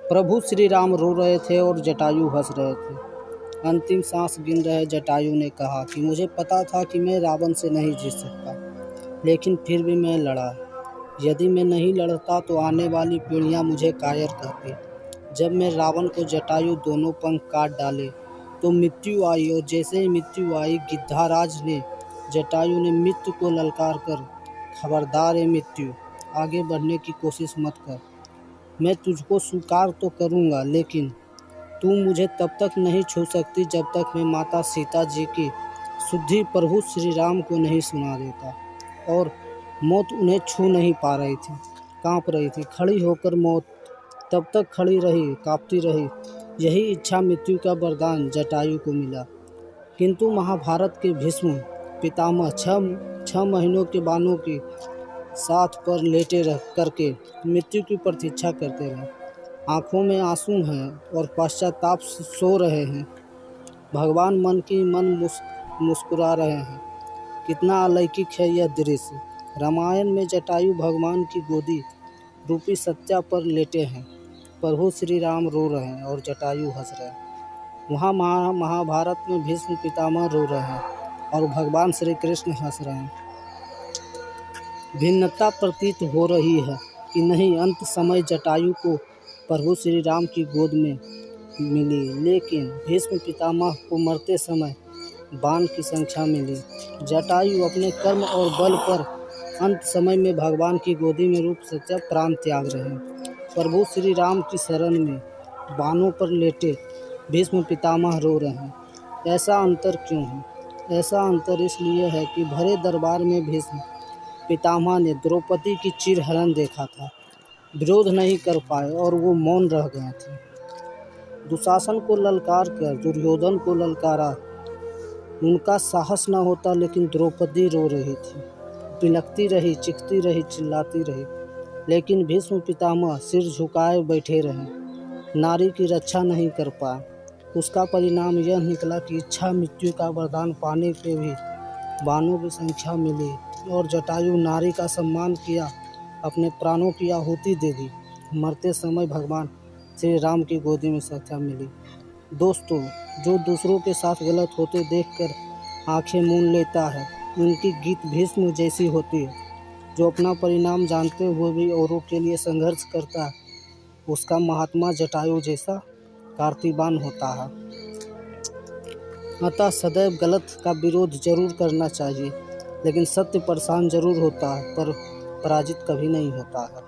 प्रभु श्री राम रो रहे थे और जटायु हंस रहे थे। अंतिम सांस गिन रहे जटायु ने कहा कि मुझे पता था कि मैं रावण से नहीं जीत सकता, लेकिन फिर भी मैं लड़ा। यदि मैं नहीं लड़ता तो आने वाली पीढ़ियां मुझे कायर कहती। जब मैं रावण को जटायु दोनों पंख काट डाले तो मृत्यु आई, और जैसे ही मृत्यु आई गिद्धाराज ने जटायु ने मृत्यु को ललकार कर, खबरदार है मृत्यु, आगे बढ़ने की कोशिश मत कर। मैं तुझको स्वीकार तो करूँगा, लेकिन तू मुझे तब तक नहीं छू सकती जब तक मैं माता सीता जी की शुद्धि प्रभु श्री राम को नहीं सुना देता। और मौत उन्हें छू नहीं पा रही थी, कांप रही थी। खड़ी होकर मौत तब तक खड़ी रही, कांपती रही। यही इच्छा मृत्यु का वरदान जटायु को मिला। किंतु महाभारत के भीष्म पितामह छह महीनों के बाणों की साथ पर लेटे रह करके मृत्यु की प्रतीक्षा करते रहे। आंखों में आंसू हैं और पश्चाताप सो रहे हैं। भगवान मन की मन मुस्कुरा रहे हैं। कितना अलौकिक है यह दृश्य। रामायण में जटायु भगवान की गोदी रूपी सत्या पर लेटे हैं। प्रभु श्री राम रो रहे हैं और जटायु हंस रहे हैं। वहाँ महाभारत में भीष्म पितामह रो रहे हैं और भगवान श्री कृष्ण हंस रहे हैं। भिन्नता प्रतीत हो रही है कि नहीं, अंत समय जटायु को प्रभु श्री राम की गोद में मिली, लेकिन भीष्म पितामह को मरते समय बाण की संख्या मिली। जटायु अपने कर्म और बल पर अंत समय में भगवान की गोदी में रूप सत्या प्राण त्याग रहे हैं। प्रभु श्री राम की शरण में बाणों पर लेटे भीष्म पितामह रो रहे हैं। ऐसा अंतर क्यों है? ऐसा अंतर इसलिए है कि भरे दरबार में भीष्म पितामह ने द्रौपदी की चिरहरण देखा था, विरोध नहीं कर पाए और वो मौन रह गए थे। दुशासन को ललकार कर दुर्योधन को ललकारा, उनका साहस न होता, लेकिन द्रौपदी रो रही थी, बिलखती रही, चीखती रही, चिल्लाती रही, लेकिन भीष्म पितामह सिर झुकाए बैठे रहे, नारी की रक्षा नहीं कर पाए। उसका परिणाम यह निकला कि इच्छा मृत्यु का वरदान पाने पे भी बाणों की संख्या मिली और जटायु नारी का सम्मान किया, अपने प्राणों की आहुति दे दी। मरते समय भगवान श्री राम की गोदी में सत्या मिली। दोस्तों, जो दूसरों के साथ गलत होते देखकर आंखें मूंद लेता है, उनकी गीत भीष्म जैसी होती है। जो अपना परिणाम जानते हुए भी औरों के लिए संघर्ष करता है, उसका महात्मा जटायु जैसा कार्तिबान होता है। अतः सदैव गलत का विरोध जरूर करना चाहिए, लेकिन सत्य परेशान जरूर होता है, पर पराजित कभी नहीं होता है।